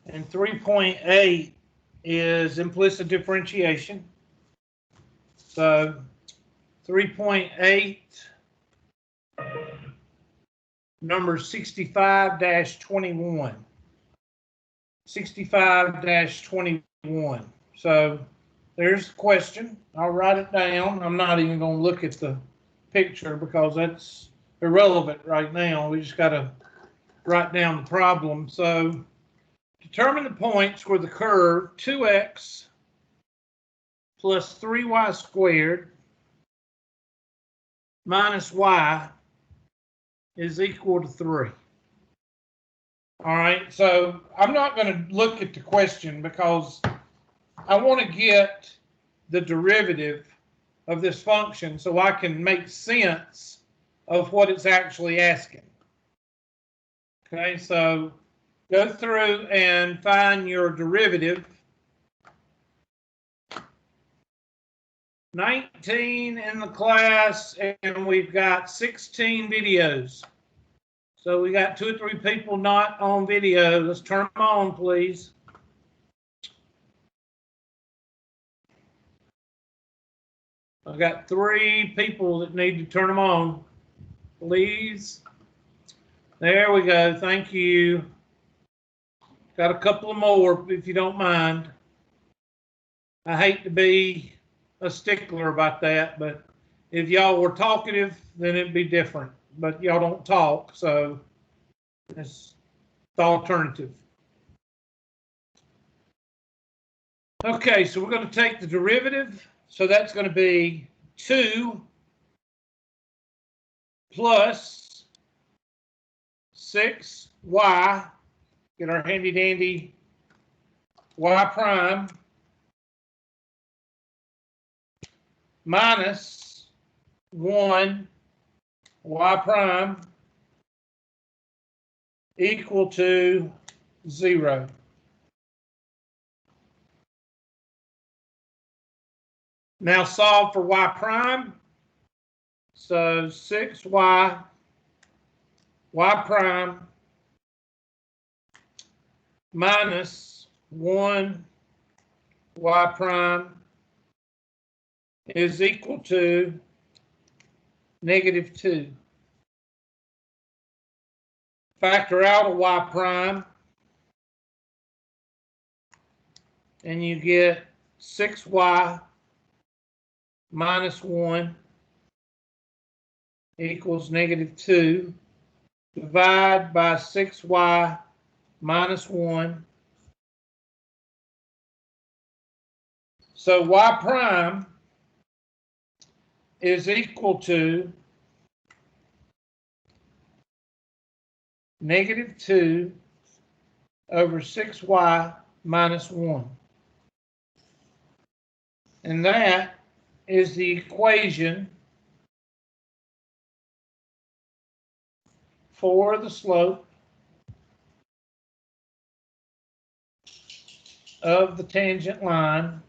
And 3.8 is implicit differentiation. So 3.8, number 65-21. 65-21. So there's the question. I'll write it down. I'm not even going to look at the picture because that's irrelevant right now. We just got to write down the problem. So determine the points where the curve 2x plus 3y squared minus y is equal to 3. All right, so I'm not going to look at the question because I want to get the derivative of this function so I can make sense of what it's actually asking. Okay, so go through and find your derivative. 19 in the class, and we've got 16 videos. So we got 2 or 3 people not on video. Let's turn them on, please. I've got 3 people that need to turn them on, please. There we go. Thank you. Got a couple of more, if you don't mind. I hate to be a stickler about that, but if y'all were talkative, then it'd be different. But y'all don't talk, so it's the alternative. Okay, so we're going to take the derivative. So that's going to be 2 plus 6y, get our handy dandy y prime, minus 1 y prime equal to 0. Now solve for y prime. So 6y, y prime minus 1 y prime is equal to -2. Factor out a y prime, and you get 6y minus 1 equals -2. Divide by 6y minus 1. So y prime is equal to -2 over 6y minus 1. And that is the equation for the slope of the tangent line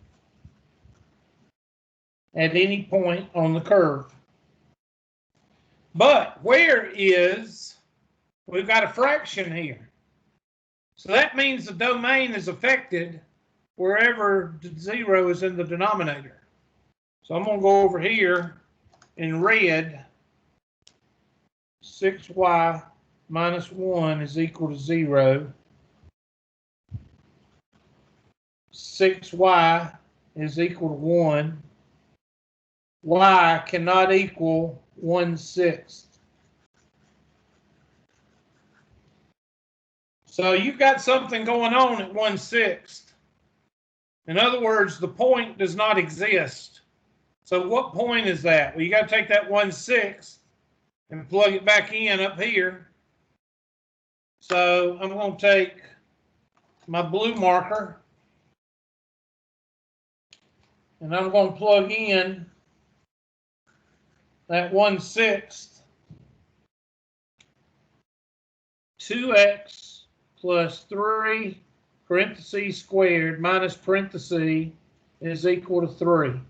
at any point on the curve. But where is, we've got a fraction here. So that means the domain is affected wherever 0 is in the denominator. So I'm going to go over here in red. 6y minus 1 is equal to 0. 6y is equal to 1. Y cannot equal 1/6. So you've got something going on at 1/6. In other words, the point does not exist. So what point is that? Well, you got to take that 1/6 and plug it back in up here. So I'm going to take my blue marker and I'm going to plug in that 1/6. 2x plus 3 parentheses squared minus parentheses is equal to 3.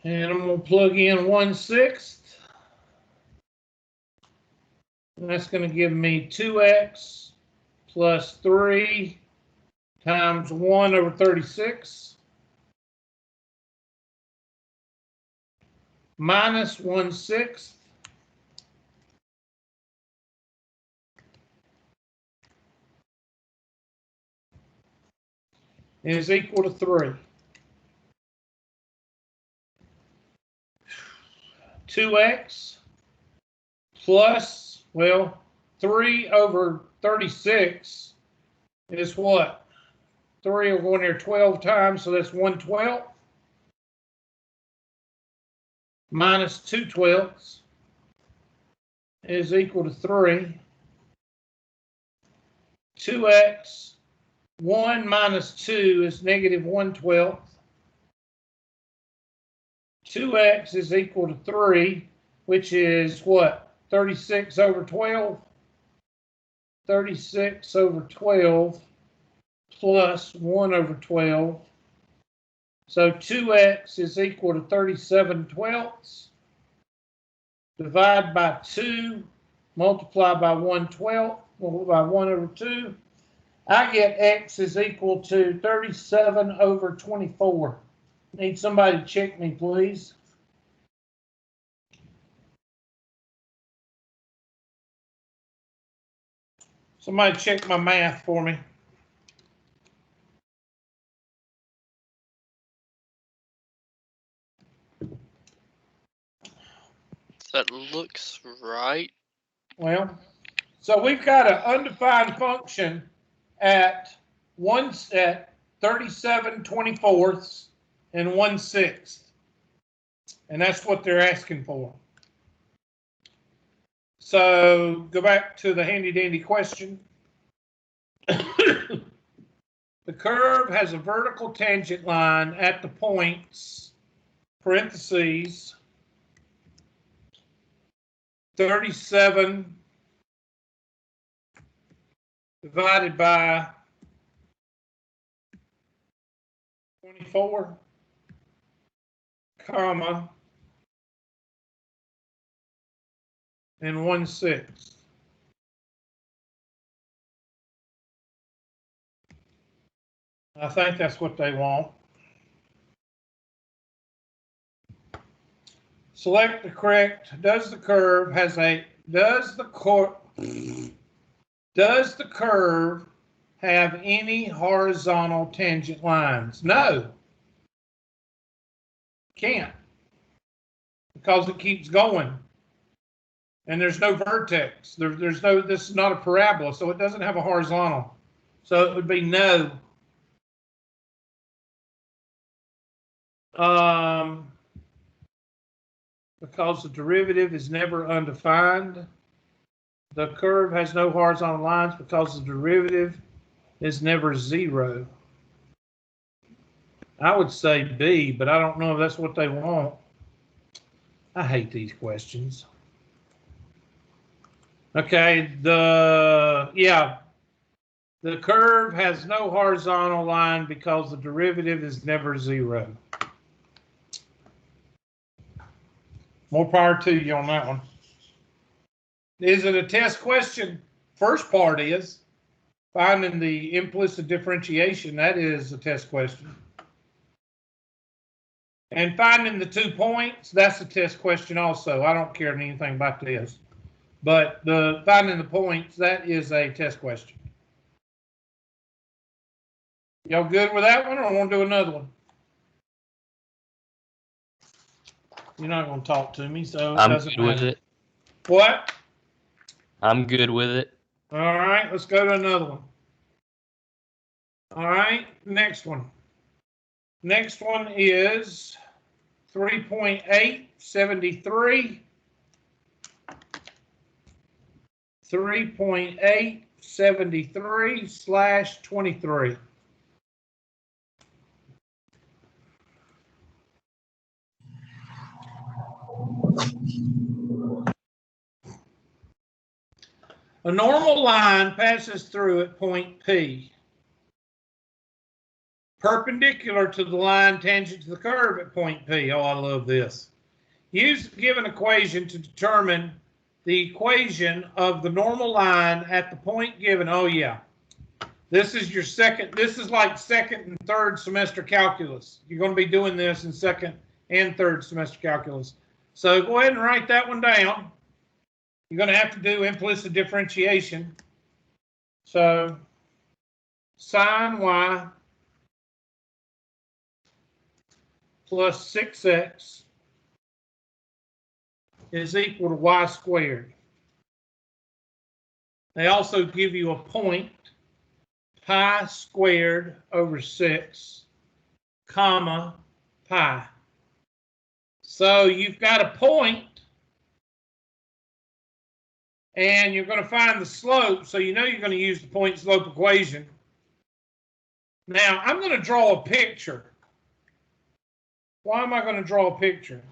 And I'm going to plug in 1/6. And that's going to give me 2x plus 3 times 1 over 36 minus 1/6 is equal to 3. 2x plus, well, 3 over 36 is what? 3 will go in there 12 times, so that's 1/12 minus 2/12 is equal to 3. 2x, 1 minus 2 is negative 1/12. 2x is equal to 3, which is what? 36 over 12? 36 over 12 plus 1 over 12. So 2x is equal to 37/12. Divide by 2, multiply by 1/12, by 1 over 2. I get x is equal to 37 over 24. Need somebody to check me, please. Somebody check my math for me. That looks right. Well, so we've got an undefined function at 37/24 and 1/6, and that's what they're asking for. So go back to the handy dandy question. The curve has a vertical tangent line at the points, parentheses, 37 divided by 24, comma, and 1/6. I think that's what they want. Select the correct. Does the curve have any horizontal tangent lines? No. Can't. Because it keeps going. And there's no vertex. There's no, this is not a parabola, so it doesn't have a horizontal. So it would be no. Because the derivative is never undefined. The curve has no horizontal lines because the derivative is never 0. I would say B, but I don't know if that's what they want. I hate these questions. Okay, the curve has no horizontal line because the derivative is never 0. More power to you on that one. Is it a test question? First part is finding the implicit differentiation. That is a test question. And finding the 2 points, that's a test question also. I don't care anything about this. But the finding the points, that is a test question. Y'all good with that one, or want to do another one? You're not going to talk to me, so it doesn't matter. I'm good with it. What? I'm good with it. All right, let's go to another one. All right, next one. Next one is 3.873. 3.873/23. A normal line passes through at point P, perpendicular to the line tangent to the curve at point P. Oh, I love this. Use the given equation to determine the equation of the normal line at the point given. Oh yeah, this is your second. This is like second and third semester calculus. You're going to be doing this in second and third semester calculus. So go ahead and write that one down. You're going to have to do implicit differentiation. So sine y plus 6x is equal to y squared. They also give you a point, pi squared over 6, comma, pi. So you've got a point, and you're going to find the slope, so you know you're going to use the point slope equation. Now, I'm going to draw a picture. Why am I going to draw a picture?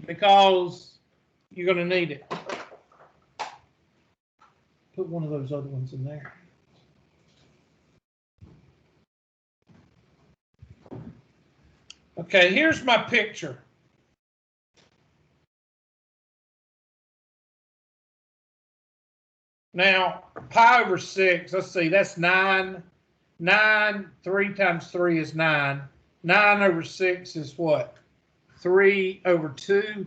Because you're going to need it. Put one of those other ones in there. Okay, here's my picture. Now, pi over 6, let's see, that's 9. 9, 3 times 3 is 9. 9 over 6 is what? 3 over 2,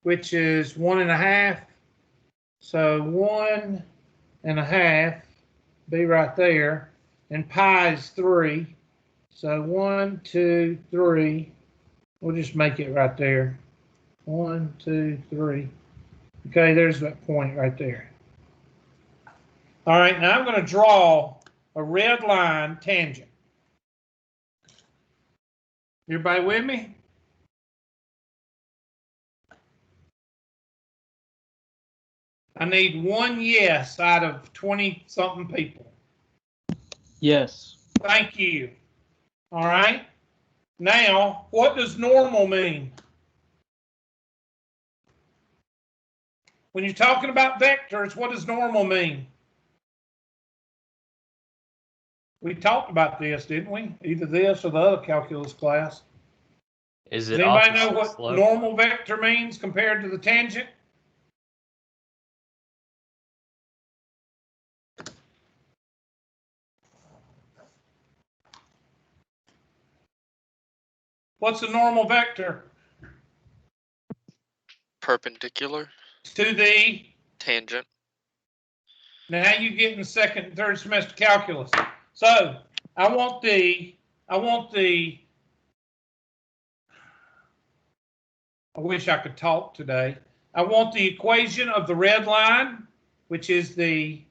which is 1.5. So 1.5 be right there. And pi is 3. So 1, 2, 3. We'll just make it right there. 1, 2, 3. Okay, there's that point right there. All right, now I'm going to draw a red line tangent. Everybody with me? I need one yes out of 20-something people. Yes. Thank you. All right. Now, what does normal mean? When you're talking about vectors, what does normal mean? We talked about this, didn't we? Either this or the other calculus class. Is Does it anybody know opposite what slope? normal vector means compared to the tangent? What's a normal vector? Perpendicular. To the, Tangent. now you get in second and third semester calculus. So I wish I could talk today. I want the equation of the red line, which is the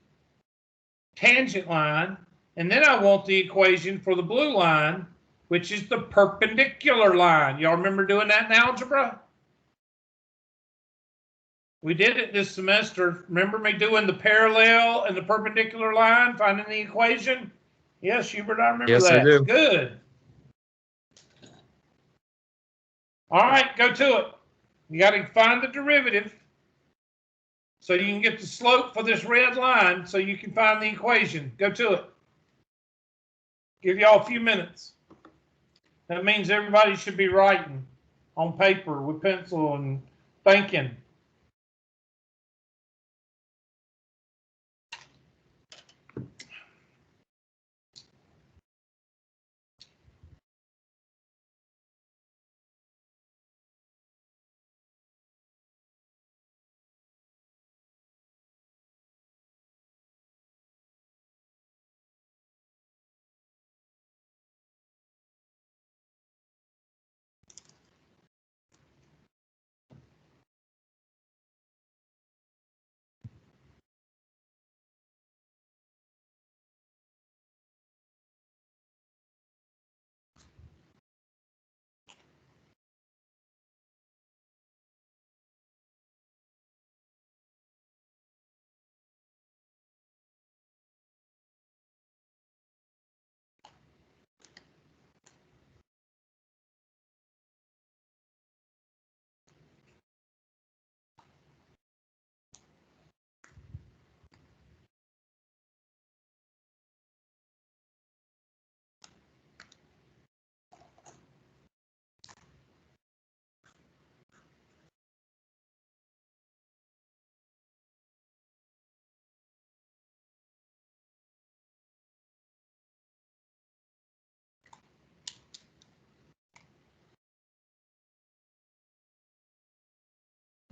tangent line, and then I want the equation for the blue line, which is the perpendicular line. Y'all remember doing that in algebra? We did it this semester. Remember me doing the parallel and the perpendicular line, finding the equation? Yes, Hubert, I remember Yes, that. I do. Good. All right, go to it. You got to find the derivative so you can get the slope for this red line so you can find the equation. Go to it. Give y'all a few minutes. That means everybody should be writing on paper with pencil and thinking.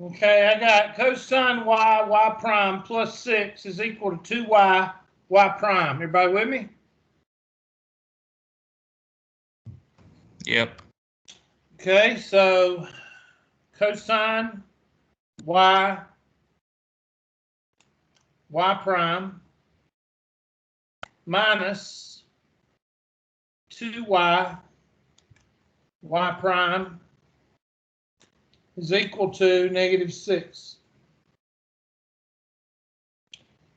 Okay, I got cosine y prime plus 6 is equal to 2y, y prime. Everybody with me? Yep. Okay, so cosine y prime minus 2y prime is equal to -6.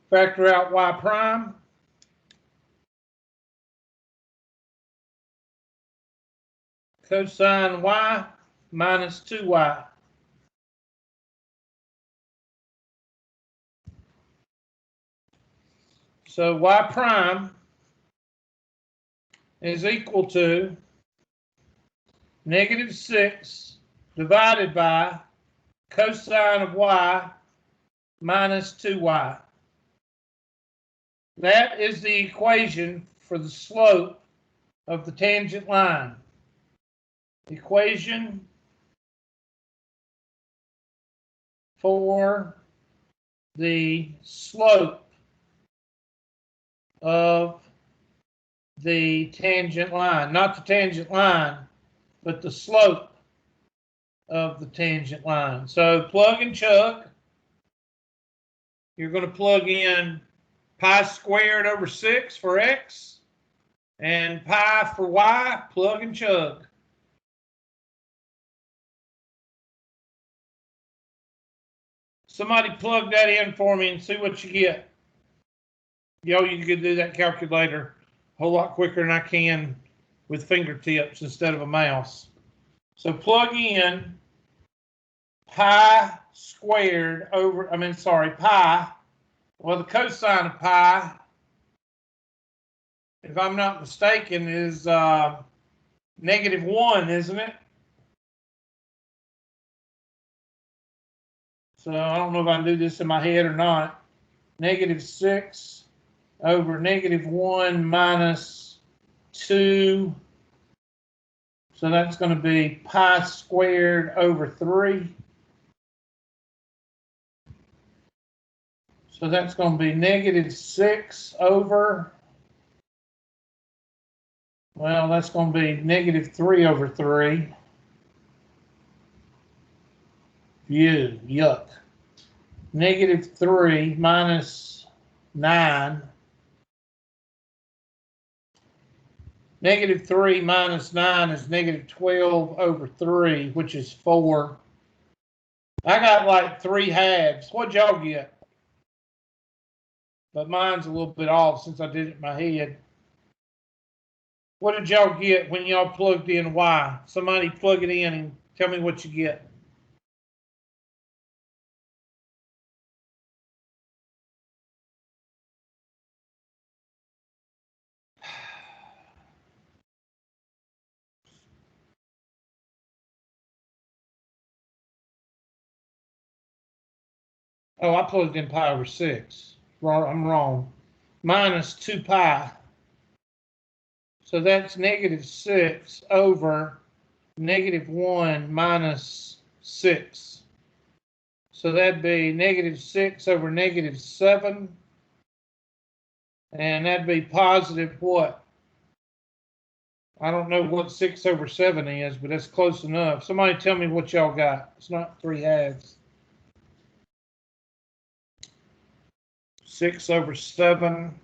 Factor out y prime. Cosine y minus 2y. So y prime is equal to -6 divided by cosine of y minus 2y. That is the equation for the slope of the tangent line. Equation for the slope of the tangent line. Not the tangent line, but the slope of the tangent line. So plug and chug. You're going to plug in pi squared over 6 for x and pi for y. Plug and chug. Somebody plug that in for me and see what you get. Yo, you could do that calculator a whole lot quicker than I can with fingertips instead of a mouse. So plug in pi squared over, pi. Well, the cosine of pi, if I'm not mistaken, is -1, isn't it? So I don't know if I can do this in my head or not. -6 over -1 minus 2. So that's going to be pi squared over 3. So that's going to be -6 over, well, that's going to be -3 over 3. Ew, yuck. -3 minus 9. -3 minus 9 is -12 over 3, which is 4. I got like 3 halves. What'd y'all get? But mine's a little bit off since I did it in my head. What did y'all get when y'all plugged in y? Somebody plug it in and tell me what you get. Oh, I plugged in pi over 6. I'm wrong. Minus 2 pi. So that's -6 over -1 minus 6. So that'd be -6 over -7. And that'd be positive what? I don't know what 6 over 7 is, but that's close enough. Somebody tell me what y'all got. It's not 3 halves. 6 over 7.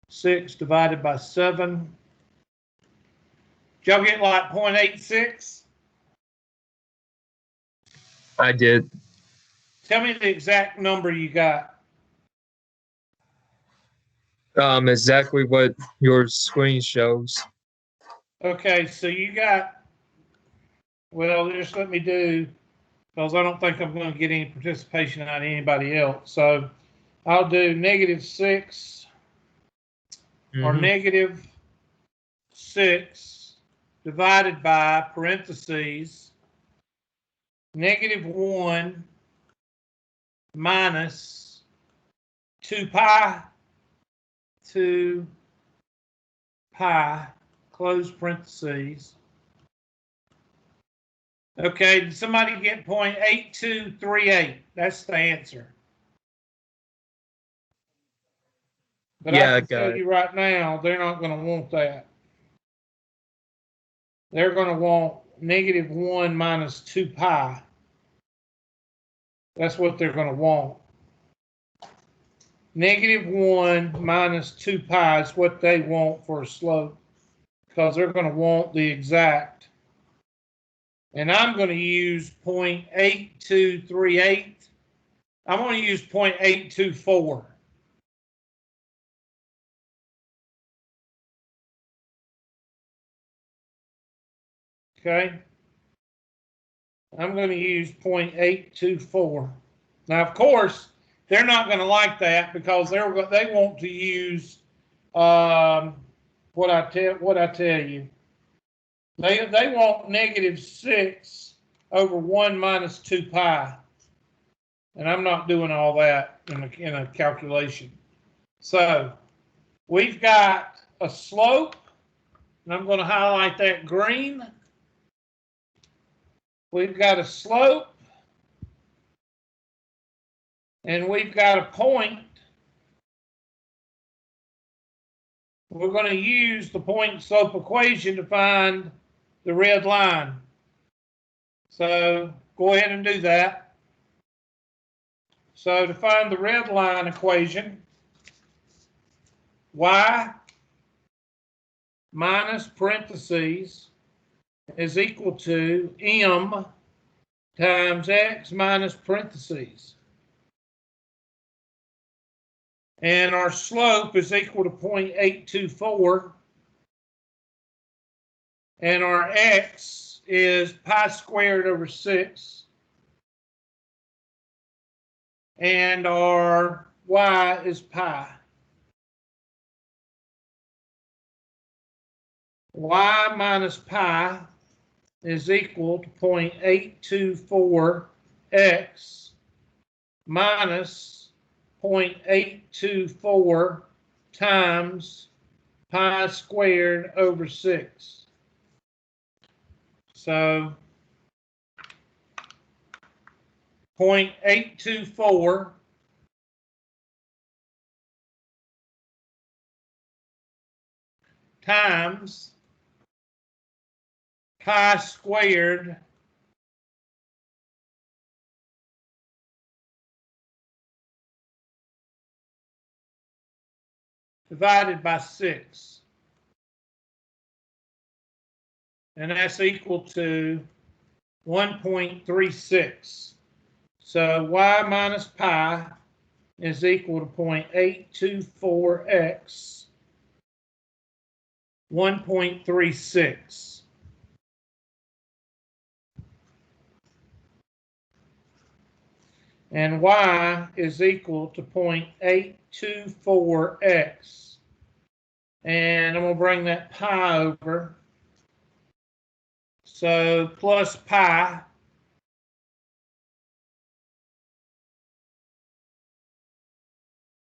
6 divided by 7. Did y'all get like 0.86? I did. Tell me the exact number you got. Exactly what your screen shows. Okay, so you got, well, just let me do, because I don't think I'm going to get any participation out of anybody else. So I'll do -6 or -6 divided by parentheses -1 minus 2 pi, 2 pi, close parentheses, Okay, did somebody get 0.8238? That's the answer. But Yeah, I I can got tell it. you right now, they're not going to want that. They're going to want -1 minus 2 pi. That's what they're going to want. -1 minus 2 pi is what they want for a slope, because they're going to want the exact. And I'm going to use 0.8238. I'm going to use 0.824. Okay. I'm going to use 0.824. Now, of course, they're not going to like that because they want to use what I tell you. They want -6 over 1 minus 2 pi, and I'm not doing all that in a calculation. So we've got a slope, and I'm going to highlight that green. We've got a slope, and we've got a point. We're going to use the point slope equation to find the red line. So go ahead and do that. So to find the red line equation, y minus parentheses is equal to m times x minus parentheses. And our slope is equal to 0.824. And our x is pi squared over 6. And our y is pi. Y minus pi is equal to 0.824x minus 0.824 times pi squared over 6. So 0.824 times pi squared divided by 6. And that's equal to 1.36. So y minus pi is equal to 0.824x, 1.36. And y is equal to 0.824x. And I'm going to bring that pi over. So plus pi.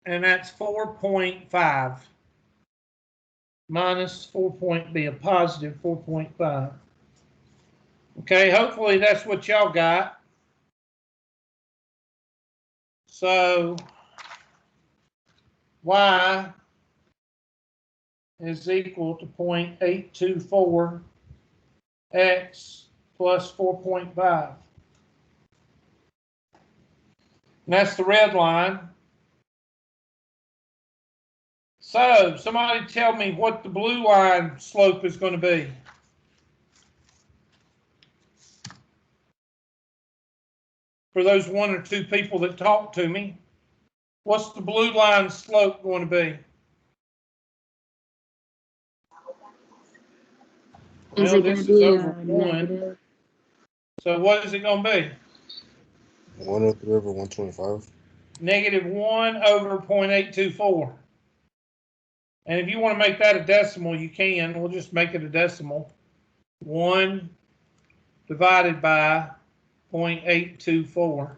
And that's 4.5 minus 4 point be a positive 4.5. Okay, hopefully that's what y'all got. So y is equal to 0.824 x plus 4.5. And that's the red line. So somebody tell me what the blue line slope is going to be. For those 1 or 2 people that talk to me, what's the blue line slope going to be? Well, this is over 1. So what is it going to be? 103 over 125. -1 over 0.824. And if you want to make that a decimal, you can. We'll just make it a decimal. 1 divided by 0.824.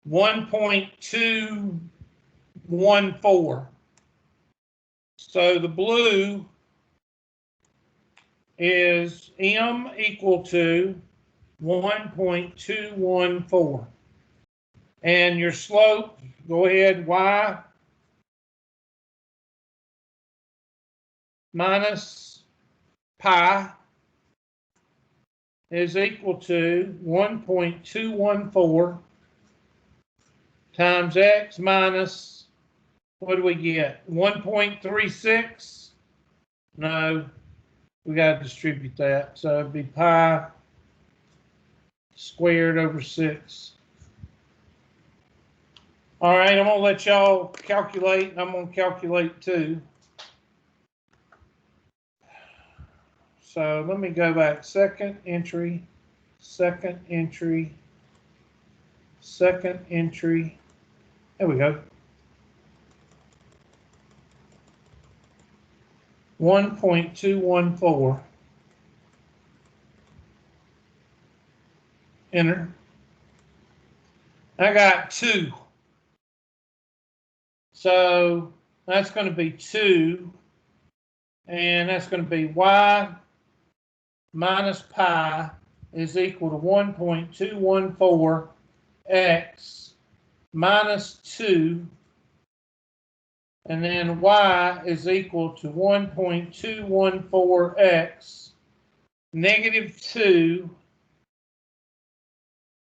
1.214. So the blue is m equal to 1.214. And your slope, go ahead, y minus pi is equal to 1.214 times x minus, what do we get? 1.36? No, we got to distribute that. So it'd be pi squared over 6. All right, I'm going to let y'all calculate. I'm going to calculate too. So let me go back. Second entry, second entry, second entry. There we go. 1.214. Enter. I got 2. So that's going to be 2. And that's going to be y minus pi is equal to 1.214 x minus 2. And then y is equal to 1.214 x negative 2.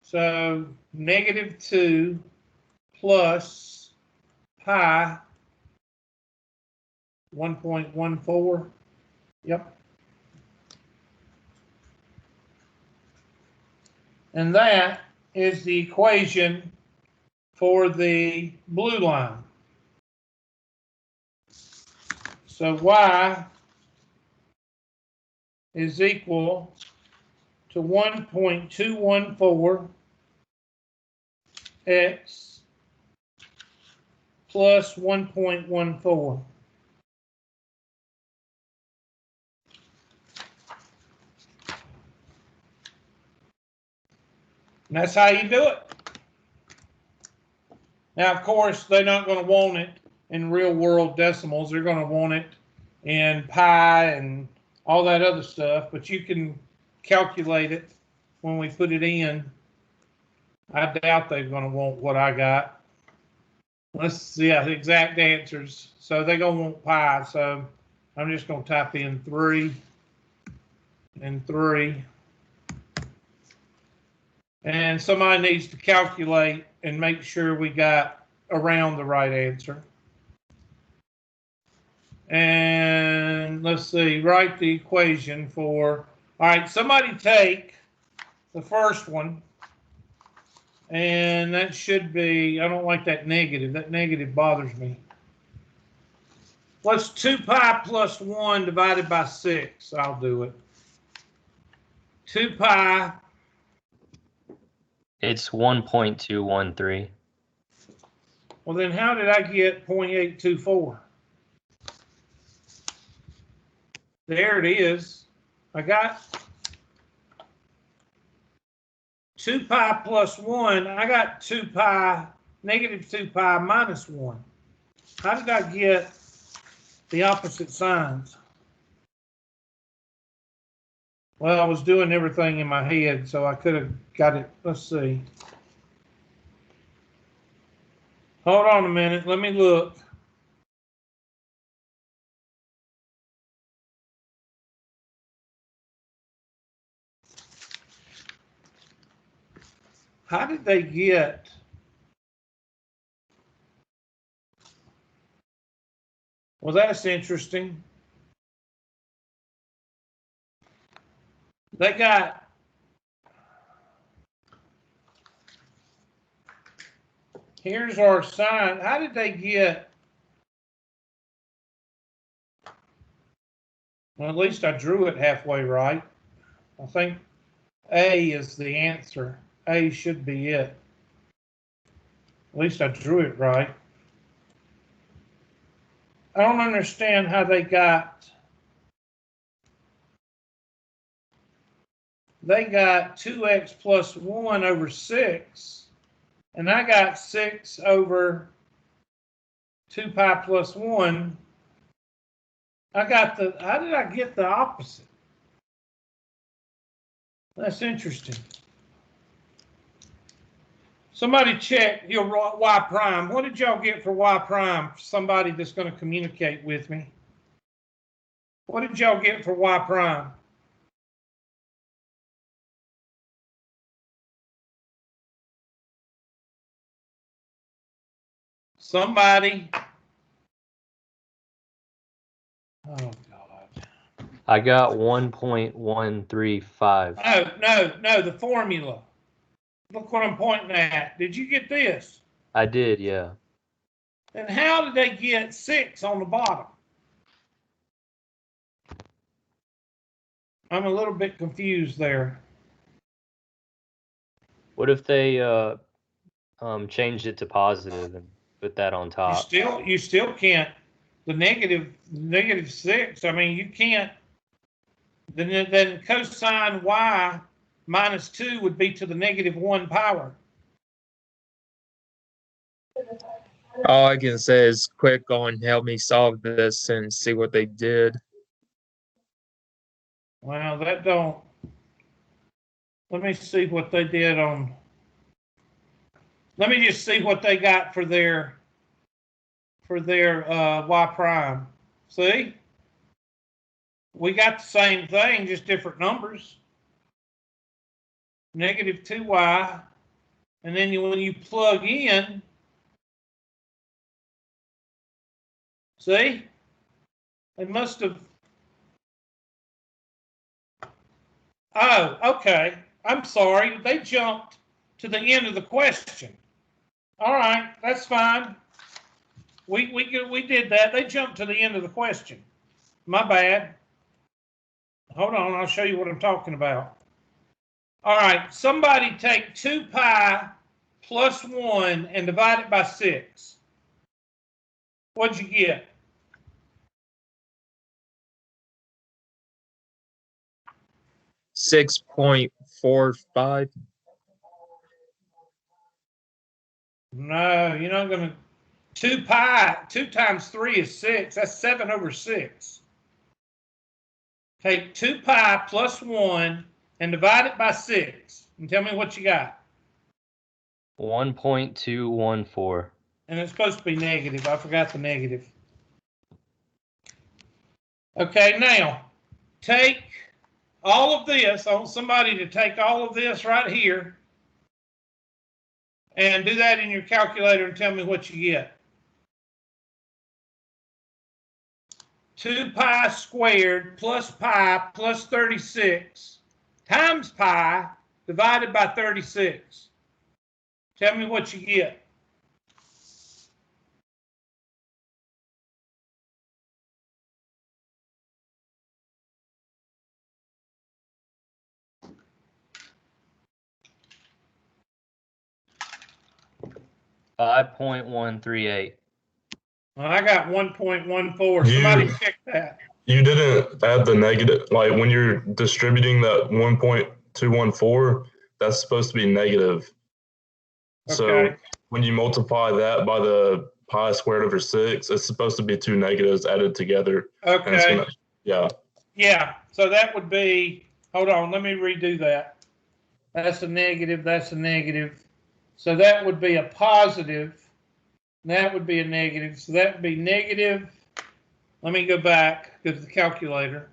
So negative 2 plus pi 1.14. Yep. And that is the equation for the blue line. So y is equal to 1.214 x plus 1.14. And that's how you do it. Now, of course, they're not going to want it in real world decimals. They're going to want it in pi and all that other stuff, but you can calculate it when we put it in. I doubt they're going to want what I got. Let's see, the exact answers. So they're going to want pi, so I'm just going to type in 3 and 3. And somebody needs to calculate and make sure we got around the right answer. And let's see, write the equation for, all right, somebody take the first one, and that should be, I don't like that negative. That negative bothers me. What's 2 pi plus 1 divided by 6? I'll do it. 2 pi. It's 1.213. Well, then how did I get 0.824? There it is. I got 2 pi plus 1. I got 2 pi, negative 2 pi minus 1. How did I get the opposite signs? Well, I was doing everything in my head, so I could have got it. Let's see. Hold on a minute. Let me look. How did they get? Well, that's interesting. They got here's our sign. How did they get? Well, at least I drew it halfway right. I think A is the answer. A should be it. At least I drew it right. I don't understand how they got 2x plus 1 over 6, and I got 6 over 2 pi plus 1. How did I get the opposite? That's interesting. Somebody check your y prime. What did y'all get for y prime? Somebody that's going to communicate with me. What did y'all get for y prime? Somebody. Oh, God. I got 1.135. No, the formula. Look what I'm pointing at. Did you get this? I did, yeah. Then how did they get 6 on the bottom? I'm a little bit confused there. What if they changed it to positive and put that on top? You still can't. The negative 6. I mean, you can't. Then cosine y minus 2 would be to the -1 power. All I can say is quick on help me solve this and see what they did. Well, that don't. Let me see what they did on. Let me just see what they got for their y prime. See? We got the same thing, just different numbers. -2y, and then when you plug in, see? They must have. Oh, okay. I'm sorry. They jumped to the end of the question. All right, that's fine. We did that. They jumped to the end of the question. My bad. Hold on, I'll show you what I'm talking about. All right, somebody take 2 pi plus 1 and divide it by 6. What'd you get? $6.45. No, you're not going to. 2 pi, 2 times 3 is 6. That's 7/6. Take 2 pi plus 1 and divide it by 6. And tell me what you got. 1.214. And it's supposed to be negative. I forgot the negative. Okay, now, take all of this. I want somebody to take all of this right here and do that in your calculator and tell me what you get. 2 pi squared plus pi plus 36 times pi divided by 36. Tell me what you get. $5.138. Well, I got 1.14. Somebody check that. You didn't add the negative, like when you're distributing that 1.214, that's supposed to be negative. So Okay. when you multiply that by the pi squared over 6, it's supposed to be 2 negatives added together. And it's Okay. gonna, yeah. Yeah. So that would be, hold on, let me redo that. That's a negative, that's a negative. So that would be a positive. And that would be a negative. So that would be negative. Let me go back, go to the calculator.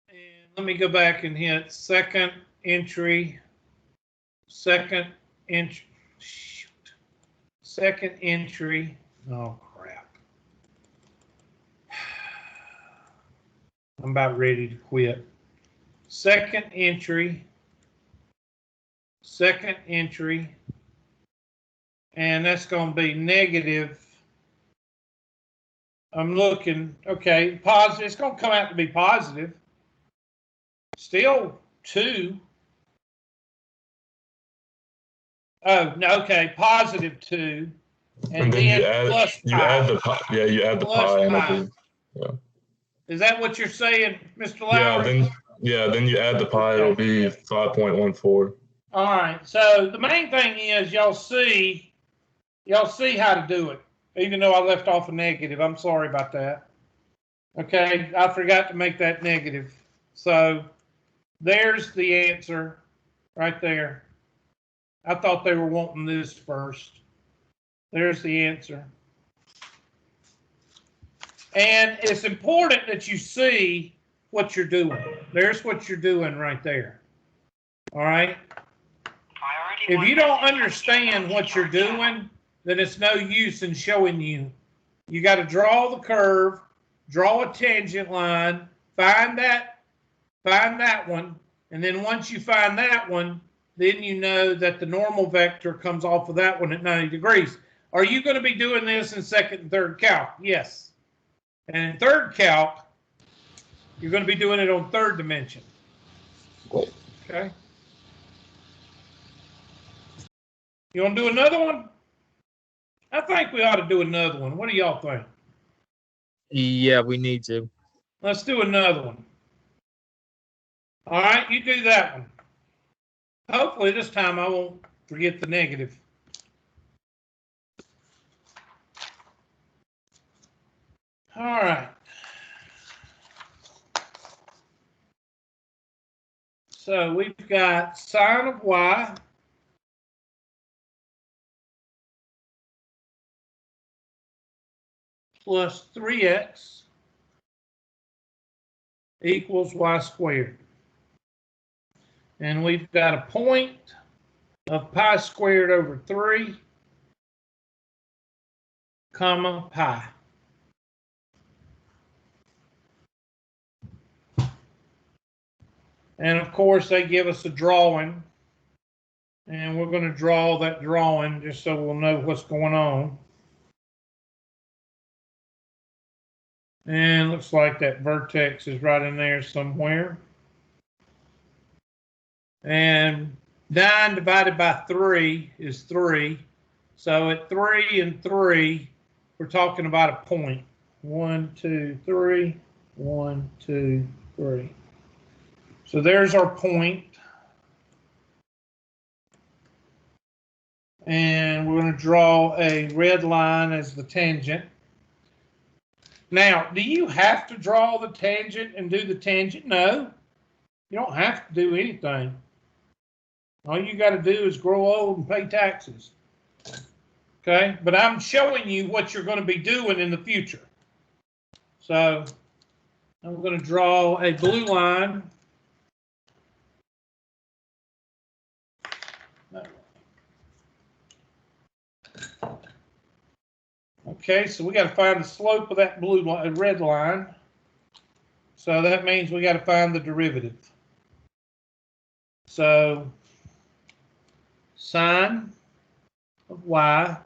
And let me go back and hit second entry. Second entry. Shoot. Second entry. Oh, crap. I'm about ready to quit. Second entry. Second entry. And that's going to be negative. I'm looking, okay, positive. It's going to come out to be positive. Still 2. Oh, no, okay, positive 2. And then you add plus you pi. add the pi. Yeah, you add the Plus pi. pi. And yeah. Is that what you're saying, Mr. Yeah. Lowry? Then you add the pi. It'll be 5.14. All right. So the main thing is y'all see how to do it. Even though I left off a negative, I'm sorry about that. Okay, I forgot to make that negative. So there's the answer right there. I thought they were wanting this first. There's the answer. And it's important that you see what you're doing. There's what you're doing right there. All right? If you don't understand what you're doing, then it's no use in showing you. You got to draw the curve, draw a tangent line, find that one, and then once you find that one, then you know that the normal vector comes off of that one at 90 degrees. Are you going to be doing this in second and third calc? Yes. And in third calc, you're going to be doing it on third dimension. Okay. You want to do another one? I think we ought to do another one. What do y'all think? Yeah, we need to. Let's do another one. All right, you do that one. Hopefully this time I won't forget the negative. All right. So we've got sine of y plus 3x equals y squared. And we've got a point of pi squared over 3, comma, pi. And of course, they give us a drawing. And we're going to draw that drawing just so we'll know what's going on. And looks like that vertex is right in there somewhere. And 9 divided by 3 is 3. So at 3 and 3, we're talking about a point. 1, 2, 3. 1, 2, 3. So there's our point. And we're going to draw a red line as the tangent. Now, do you have to draw the tangent and do the tangent? No. You don't have to do anything. All you got to do is grow old and pay taxes. Okay? But I'm showing you what you're going to be doing in the future. So I'm going to draw a blue line. Okay, so we got to find the slope of that red line. So that means we got to find the derivative. So sine of y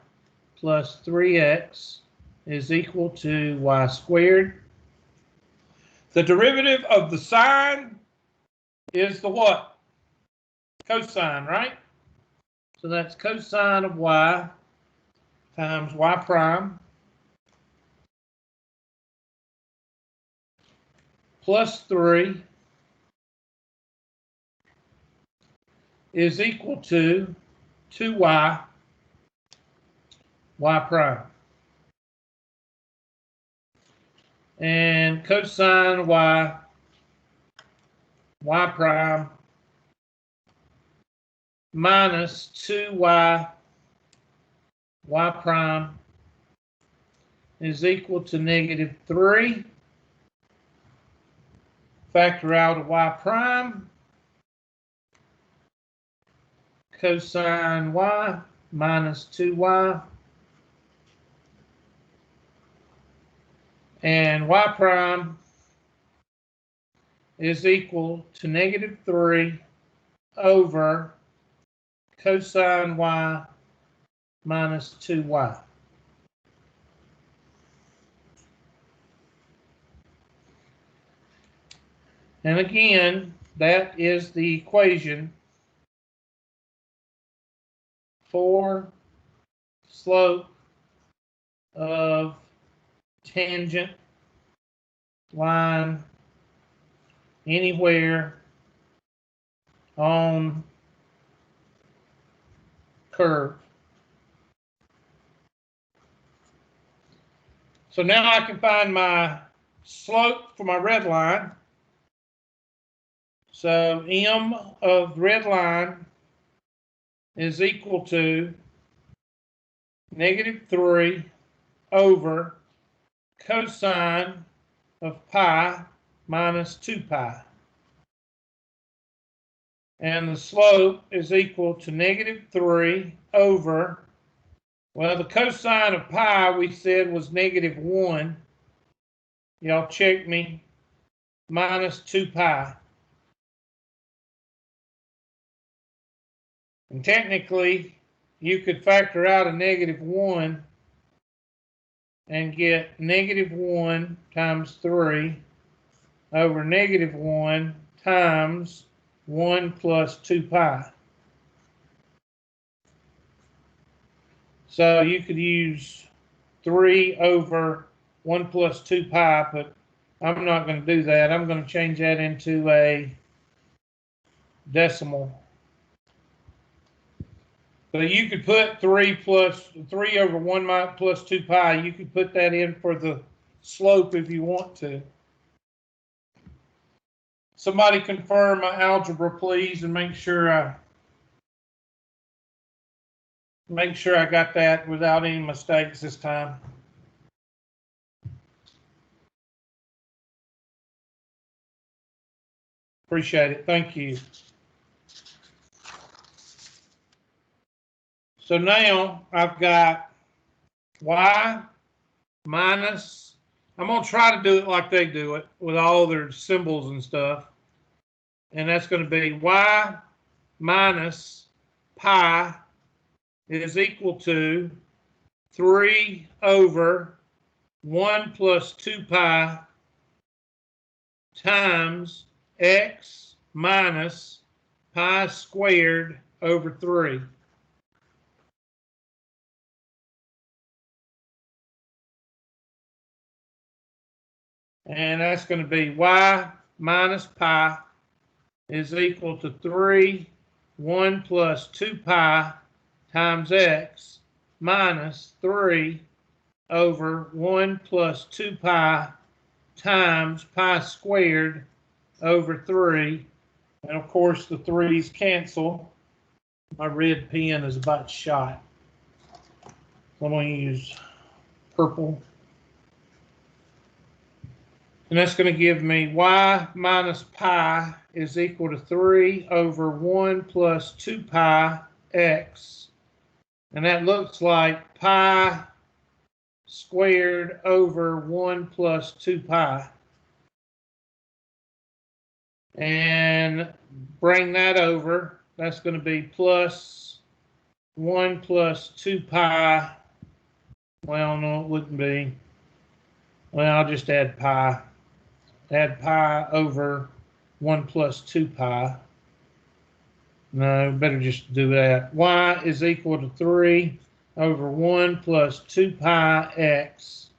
plus 3x is equal to y squared. The derivative of the sine is the what? Cosine, right? So that's cosine of y times y prime plus 3 is equal to 2y y prime. And cosine of y prime minus 2y y prime is equal to negative 3. Factor out of y prime. Cosine y minus 2y. And y prime is equal to negative 3 over cosine y minus 2y. And again, that is the equation for slope of tangent line anywhere on curve. So now I can find my slope for my red line. So m of red line is equal to -3 over cosine of pi minus 2 pi. And the slope is equal to -3 over, well, the cosine of pi we said was -1. Y'all check me, minus 2 pi. And technically, you could factor out a -1 and get -1 times 3 over -1 times 1 plus 2 pi. So you could use 3 over 1 plus 2 pi, but I'm not going to do that. I'm going to change that into a decimal. So you could put 3 over 1 plus 2 pi. You could put that in for the slope if you want to. Somebody confirm my algebra, please, and make sure I got that without any mistakes this time. Appreciate it. Thank you. So now I've got y minus, I'm going to try to do it like they do it with all their symbols and stuff. And that's going to be y minus pi is equal to 3 over 1 plus 2 pi times x minus pi squared over 3. And that's going to be y minus pi is equal to 3, 1 plus 2 pi times x minus 3 over 1 plus 2 pi times pi squared over 3. And of course the 3's cancel. My red pen is about shot. I'm going to use purple. And that's going to give me y minus pi is equal to 3 over 1 plus 2 pi x. And that looks like pi squared over 1 plus 2 pi. And bring that over. That's going to be plus 1 plus 2 pi. Well, no, it wouldn't be. Well, I'll just add pi. Add pi over 1 plus 2 pi. No, better just do that. Y is equal to 3 over 1 plus 2 pi x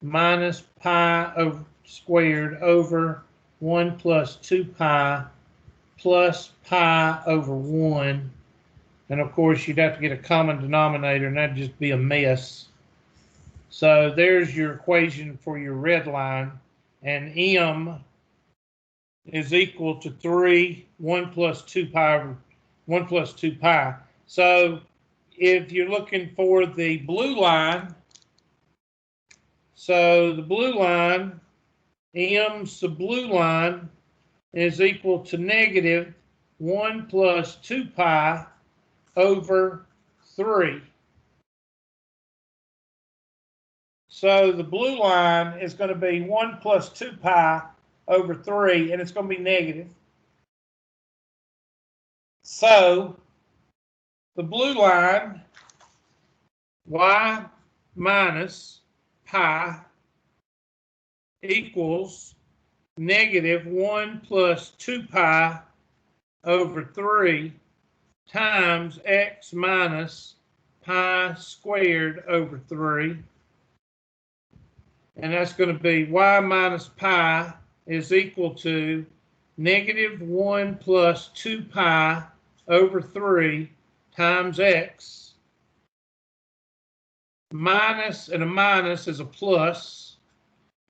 minus pi over squared over 1 plus 2 pi plus pi over 1. And of course, you'd have to get a common denominator, and that'd just be a mess. So there's your equation for your red line. And m is equal to 3, 1 plus 2 pi, 1 plus 2 pi. So if you're looking for the blue line, so the blue line, m's the blue line, is equal to negative 1 plus 2 pi over 3. So the blue line is going to be 1 plus 2 pi over 3, and it's going to be negative. So the blue line, y minus pi equals negative 1 plus 2 pi over 3 times x minus pi squared over 3. And that's going to be y minus pi is equal to negative 1 plus 2 pi over 3 times x. Minus and a minus is a plus.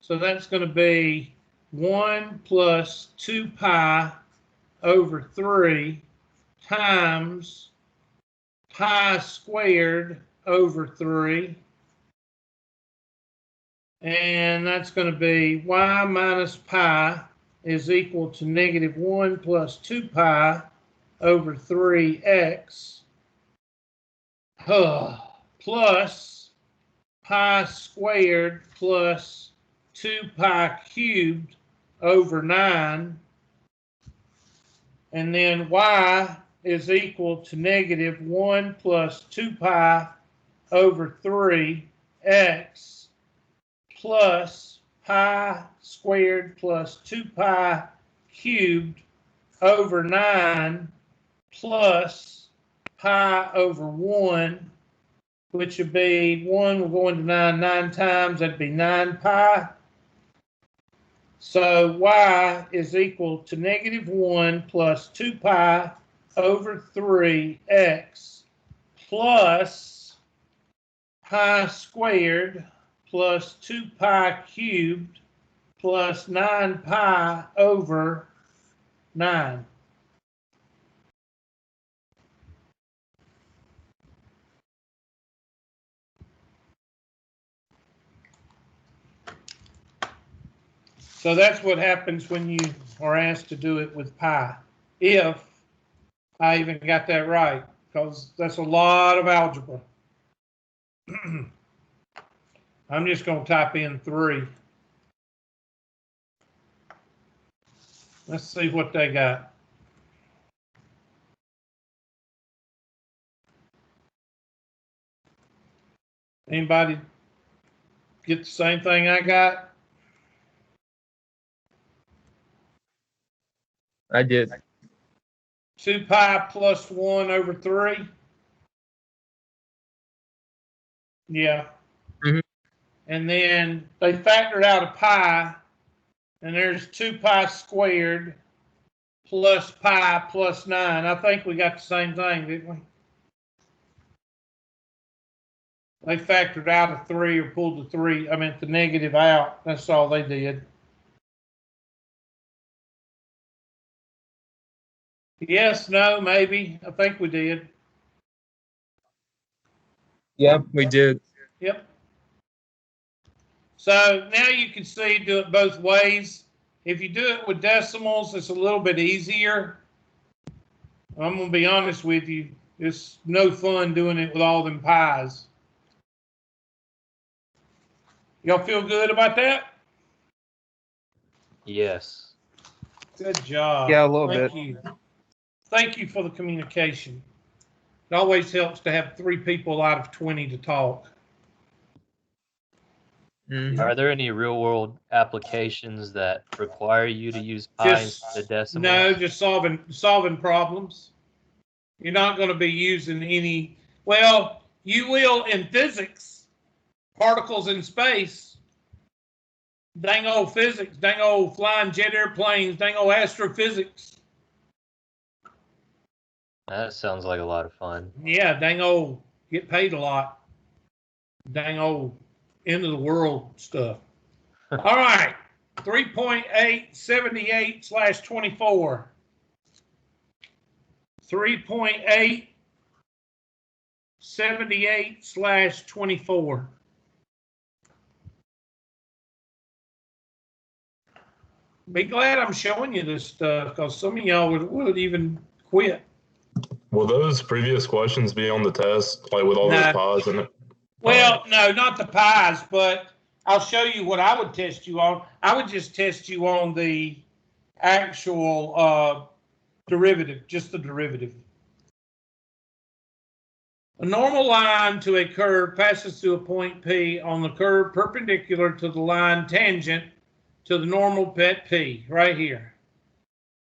So that's going to be 1 plus 2 pi over 3 times pi squared over 3. And that's going to be y minus pi is equal to negative 1 plus 2 pi over 3x plus pi squared plus 2 pi cubed over 9. And then y is equal to negative 1 plus 2 pi over 3x plus pi squared plus 2 pi cubed over 9 plus pi over 1, which would be 1 will go into 9 times. That'd be 9 pi. So y is equal to negative 1 plus 2 pi over 3x plus pi squared plus 2 pi cubed plus 9 pi over 9. So that's what happens when you are asked to do it with pi, if I even got that right, because that's a lot of algebra. I'm just going to type in 3. Let's see what they got. Anybody get the same thing I got? I did. 2 pi plus 1 over 3. Yeah. Mhm. And then they factored out a pi, and there's 2 pi squared plus pi plus 9. I think we got the same thing, didn't we? They factored out a 3 or pulled the 3, I meant the negative out. That's all they did. Yes, no, maybe. I think we did. Yep, we did. Yep. So now you can see, do it both ways. If you do it with decimals, it's a little bit easier. I'm going to be honest with you. It's no fun doing it with all them pies. Y'all feel good about that? Yes. Good job. Yeah, a little Thank bit. you. Thank you for the communication. It always helps to have 3 people out of 20 to talk. Mhm. Are there any real world applications that require you to use pi instead of decimals? No, just solving problems. You're not going to be using any. Well, you will in physics, particles in space. Dang old physics, dang old flying jet airplanes, dang old astrophysics. That sounds like a lot of fun. Yeah, dang old, get paid a lot. Dang old, end of the world stuff. All right, 3.878/24. 3.878/24. Be glad I'm showing you this stuff, because some of y'all would even quit. Will those previous questions be on the test, like with all No. those pies in it? Well, no, not the pies, but I'll show you what I would test you on. I would just test you on the actual derivative, just the derivative. A normal line to a curve passes through a point P on the curve perpendicular to the line tangent to the normal at P, right here.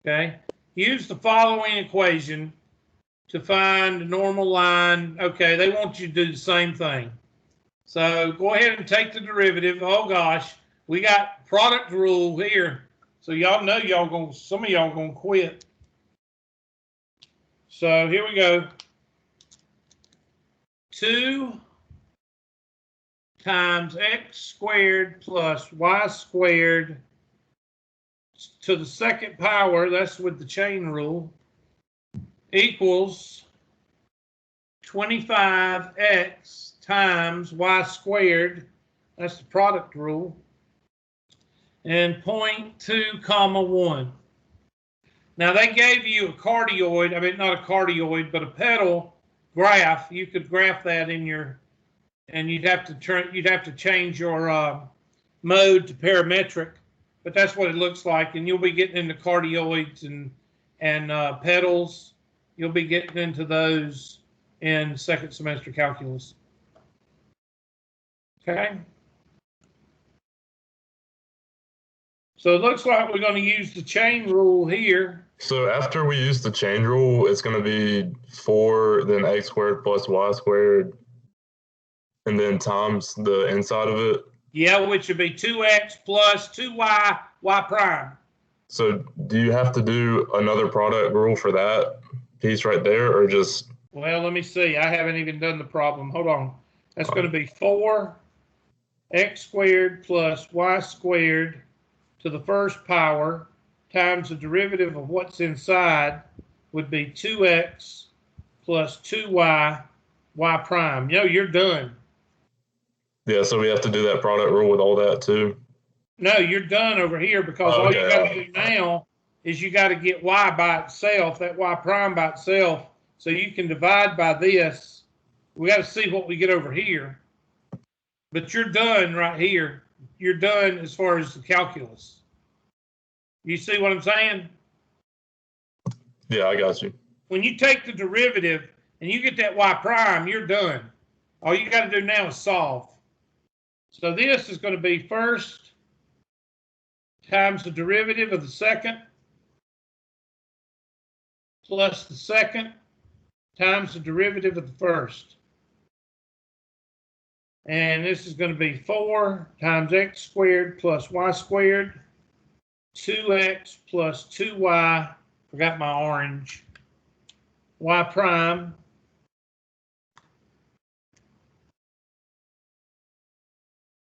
Okay? Use the following equation to find the normal line. Okay, they want you to do the same thing. So go ahead and take the derivative. Oh gosh, we got product rule here. So y'all know some of y'all gonna quit. So here we go. 2 times x squared plus y squared to the second power, that's with the chain rule, equals 25x times y squared, that's the product rule, and 0.2 comma 1. Now they gave you a cardioid, I mean not a cardioid, but a pedal graph. You could graph that in your, and you'd have to change your mode to parametric, but that's what it looks like. And you'll be getting into cardioids and pedals. You'll be getting into those in second semester calculus. Okay. So it looks like we're going to use the chain rule here. So after we use the chain rule, it's going to be 4, then x squared plus y squared, and then times the inside of it. Yeah, which would be 2x plus 2y, y prime. So do you have to do another product rule for that piece right there, or just? Well, let me see. I haven't even done the problem. Hold on. That's going to be 4x squared plus y squared to the first power times the derivative of what's inside would be 2x plus 2y, y prime. You know, you're done. Yeah, so we have to do that product rule with all that too. No, you're done over here because all you got to do now is you got to get y by itself, that y prime by itself, so you can divide by this. We got to see what we get over here. But you're done right here. You're done as far as the calculus. You see what I'm saying? Yeah, I got you. When you take the derivative and you get that y prime, you're done. All you got to do now is solve. So this is going to be first times the derivative of the second plus the second times the derivative of the first. And this is going to be 4 times x squared plus y squared, 2x plus 2y, forgot my orange, y prime,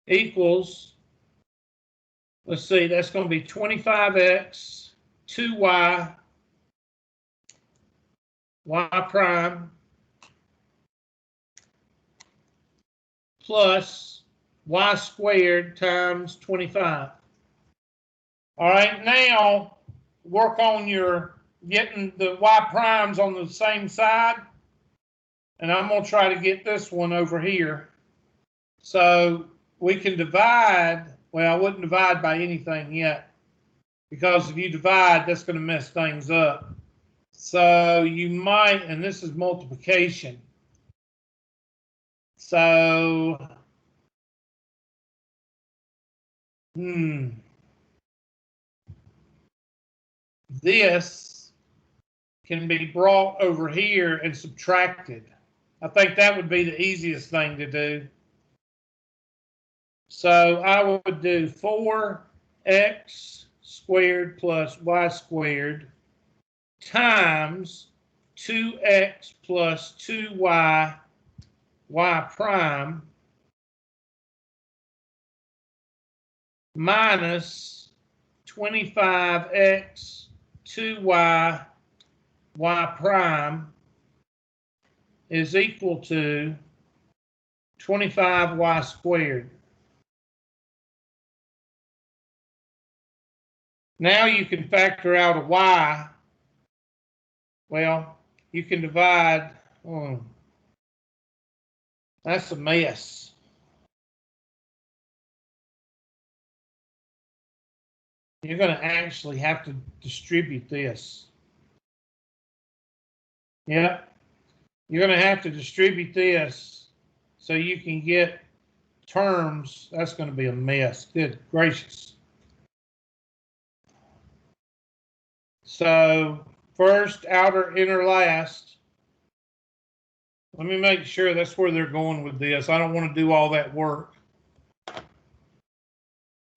equals, let's see, that's going to be 25x, 2y, y prime, plus y squared times 25. All right, now work on your getting the y primes on the same side. And I'm going to try to get this one over here. So we can divide. Well, I wouldn't divide by anything yet, because if you divide, that's going to mess things up. So you might, and this is multiplication. So, this can be brought over here and subtracted. I think that would be the easiest thing to do. So I would do 4x squared plus y squared times 2x plus 2y, y prime, minus 25x 2y, y prime is equal to 25y squared. Now you can factor out a y. Well, you can divide. That's a mess. You're going to actually have to distribute this. Yeah. You're going to have to distribute this so you can get terms. That's going to be a mess. Good gracious. So first, outer, inner, last. Let me make sure that's where they're going with this. I don't want to do all that work.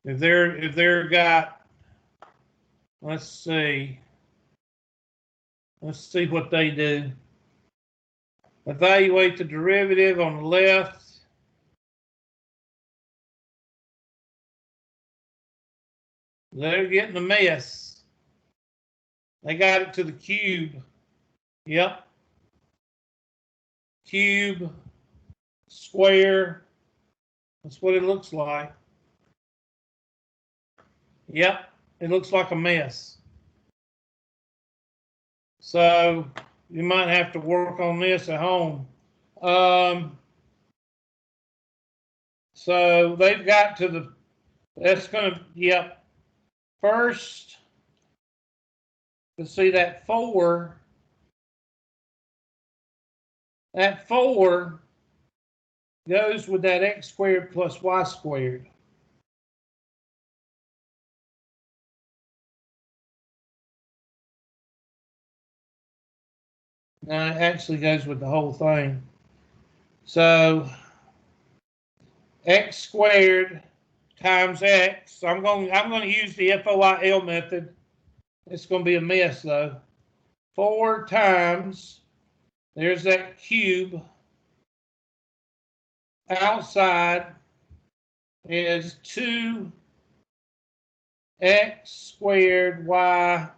If they're got, let's see what they do. Evaluate the derivative on the left. They're getting a mess. They got it to the cube. Yep. Cube, square. That's what it looks like. Yep. It looks like a mess. So you might have to work on this at home. So they've got to the, that's going to, yep. First, let's see that 4. That 4 goes with that x squared plus y squared. Now it actually goes with the whole thing. So x squared times x. So I'm going to use the FOIL method. It's going to be a mess though. 4 times, there's that cube. Outside is 2x squared y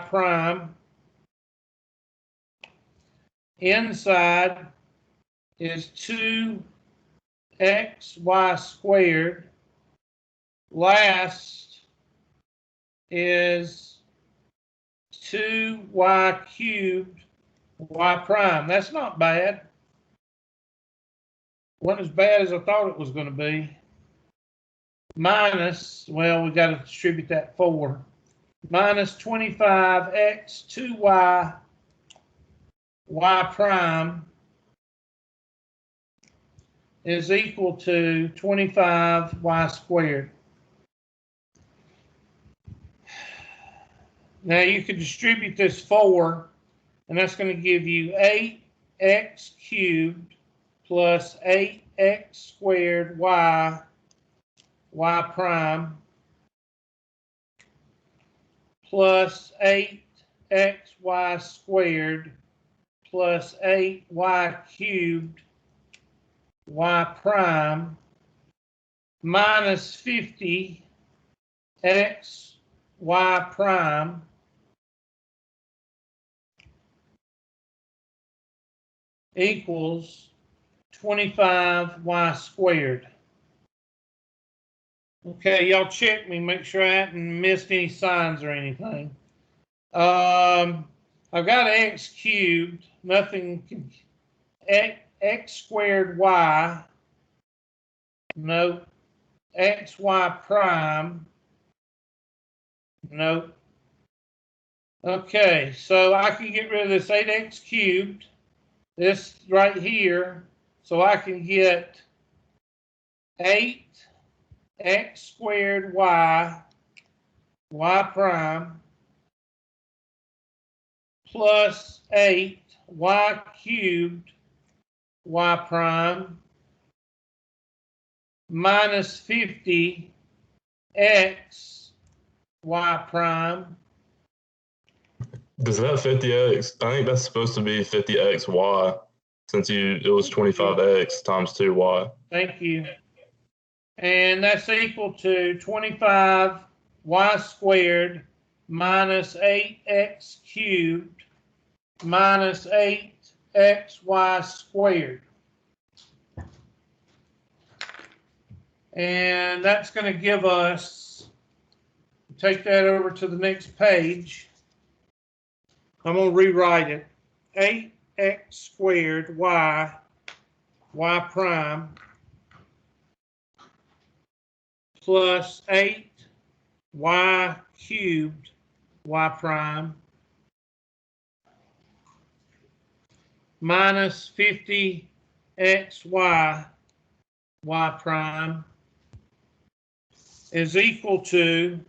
prime. Inside is 2xy squared. Last is 2y cubed y prime. That's not bad. Wasn't as bad as I thought it was going to be. Minus, well, we got to distribute that 4. Minus 25x 2y y prime is equal to 25y squared. Now you could distribute this 4, and that's going to give you 8x cubed plus 8x squared y prime plus 8xy squared plus 8y cubed y prime minus 50x y prime equals 25y squared. Okay, y'all check me, make sure I haven't missed any signs or anything. I've got x cubed, nothing, x squared y, no, xy prime, no. Okay, so I can get rid of this 8x cubed, this right here, so I can get 8x squared y prime plus 8y cubed y prime minus 50x y prime. Does that 50x? I think that's supposed to be 50xy, since it was 25x times 2y. Thank you. And that's equal to 25y squared minus 8x cubed minus 8xy squared. And that's going to give us, take that over to the next page. I'm going to rewrite it. 8x squared y prime plus 8y cubed y prime minus 50xy y prime is equal to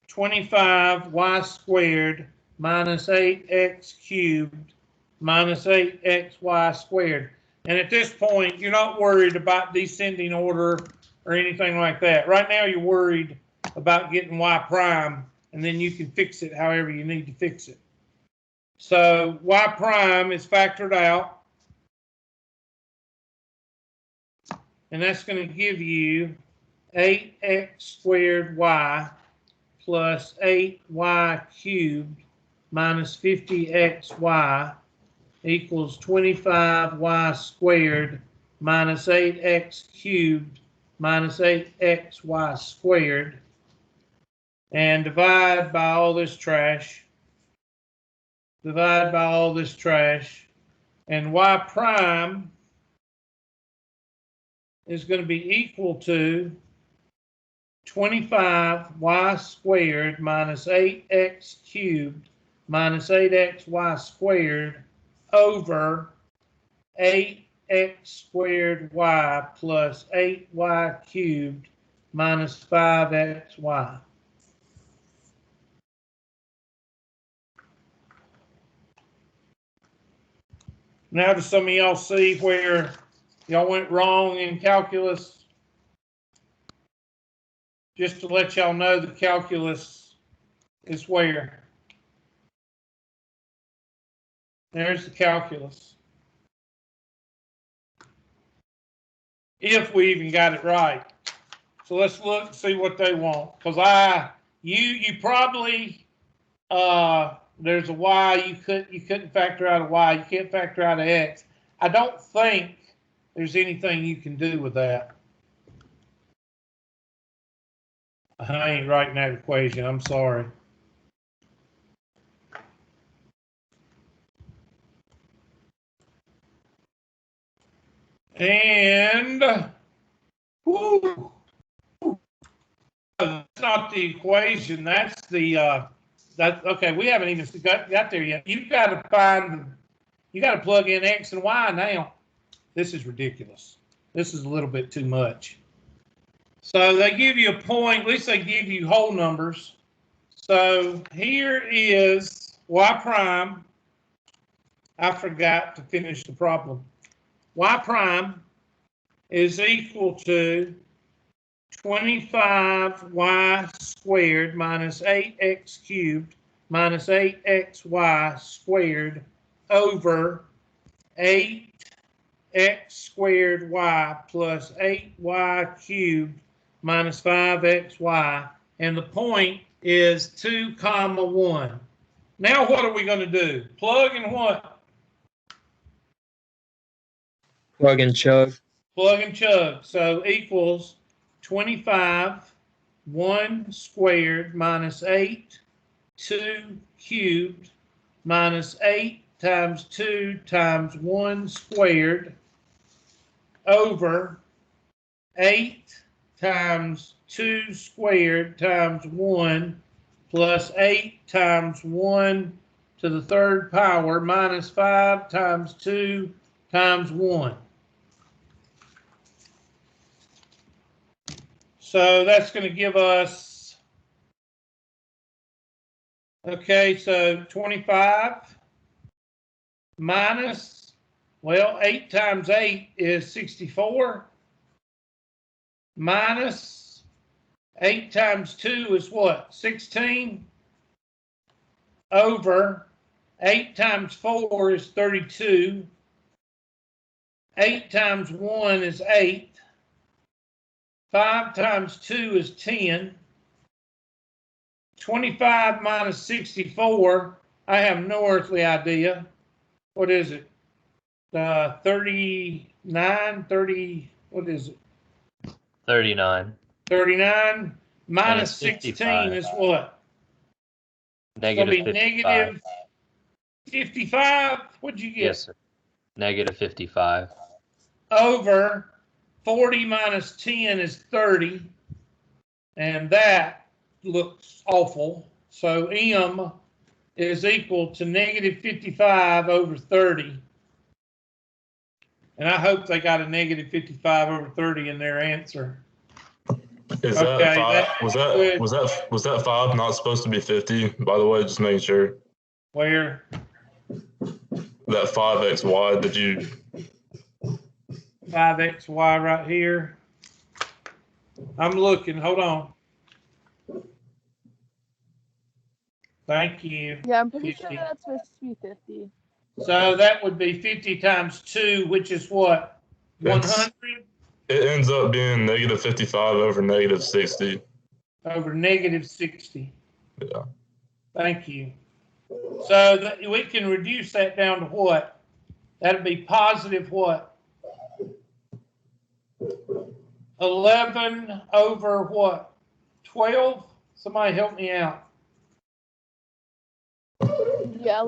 25y squared minus 8x cubed minus 8xy squared. And at this point, you're not worried about descending order or anything like that. Right now, you're worried about getting y prime, and then you can fix it however you need to fix it. So y prime is factored out, and that's going to give you 8x squared y plus 8y cubed minus 50xy equals 25y squared minus 8x cubed minus 8xy squared, and divide by all this trash. Divide by all this trash, and y prime is going to be equal to 25y squared minus 8x cubed minus 8xy squared over 8x squared y plus 8y cubed minus 5xy. Now, do some of y'all see where y'all went wrong in calculus? Just to let y'all know, the calculus is where? There's the calculus. If we even got it right. So let's look and see what they want. Because you probably, there's a y, you couldn't factor out a y, you can't factor out an x. I don't think there's anything you can do with that. I ain't writing that equation, I'm sorry. And, whoo, that's not the equation, that's the, okay, we haven't even got there yet. You've got to plug in x and y now. This is ridiculous. This is a little bit too much. So they give you a point, at least they give you whole numbers. So here is y prime. I forgot to finish the problem. Y prime is equal to 25y squared minus 8x cubed minus 8xy squared over 8x squared y plus 8y cubed minus 5xy, and the point is 2, 1. Now what are we going to do? Plug in what? Plug and chug. Plug and chug. So equals 25, 1 squared minus 8, 2 cubed minus 8 times 2 times 1 squared over 8 times 2 squared times 1 plus 8 times 1 to the third power minus 5 times 2 times 1. So that's going to give us, okay, so 25 minus, well, 8 times 8 is 64. Minus 8 times 2 is what? 16. Over 8 times 4 is 32. 8 times 1 is 8. 5 times 2 is 10. 25 minus 64, I have no earthly idea. What is it? 39, 30, what is it? 39. 39 minus it's 16 55. is what? Negative It's going to be 55. negative 55. What'd you get? Yes, sir. Negative 55. Over 40 minus 10 is 30. And that looks awful. So M is equal to negative 55 over 30. And I hope they got a negative 55 over 30 in their answer. Is Okay, that 5? that Was that 5 not supposed to be 50? By the way, just making sure. Where? That 5xy, did you? 5xy right here. I'm looking. Hold on. Thank you. Yeah, I'm pretty sure 50. that's supposed to be 50. So that would be 50 times 2, which is what? That's- 100? It ends up being negative 55 over negative 60. Over negative 60. Yeah. Thank you. So that we can reduce that down to what? That'd be positive what? 11 over what? 12? Somebody help me out. Yeah.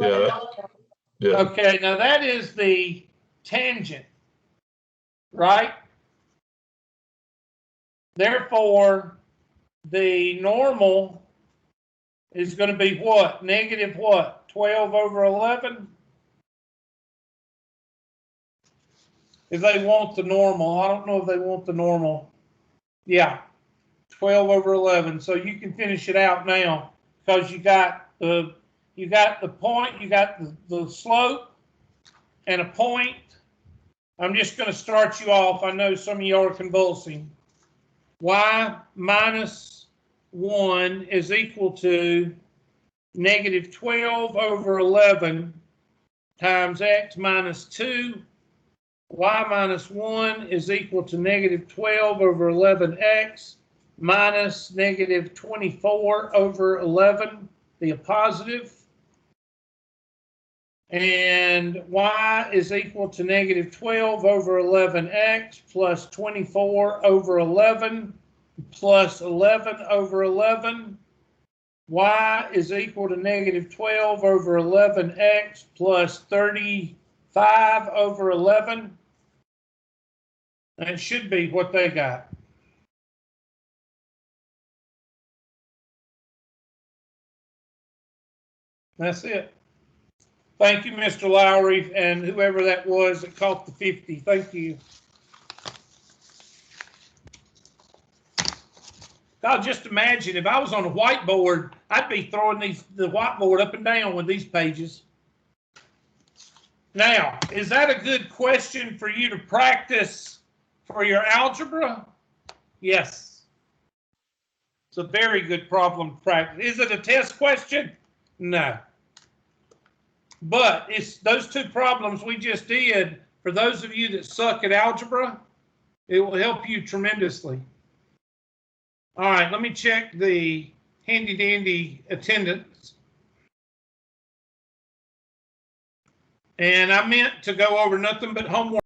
Yeah. Okay, now that is the tangent, right? Therefore, the normal is going to be what? Negative what? 12 over 11? If they want the normal. I don't know if they want the normal. Yeah, 12 over 11. So you can finish it out now because you got the point, you got the slope and a point. I'm just going to start you off. I know some of y'all are convulsing. Y minus 1 is equal to negative 12 over 11 times x minus 2. Y minus 1 is equal to negative 12 over 11x minus negative 24 over 11, the positive. And y is equal to negative 12 over 11x plus 24 over 11 plus 11 over 11. Y is equal to negative 12 over 11x plus 35 over 11. That should be what they got. That's it. Thank you, Mr. Lowry, and whoever that was that caught the 50. Thank you. God, just imagine if I was on a whiteboard, I'd be throwing the whiteboard up and down with these pages. Now, is that a good question for you to practice for your algebra? Yes. It's a very good problem to practice. Is it a test question? No. But it's those two problems we just did. For those of you that suck at algebra, it will help you tremendously. All right, let me check the handy dandy attendance. And I meant to go over nothing but homework.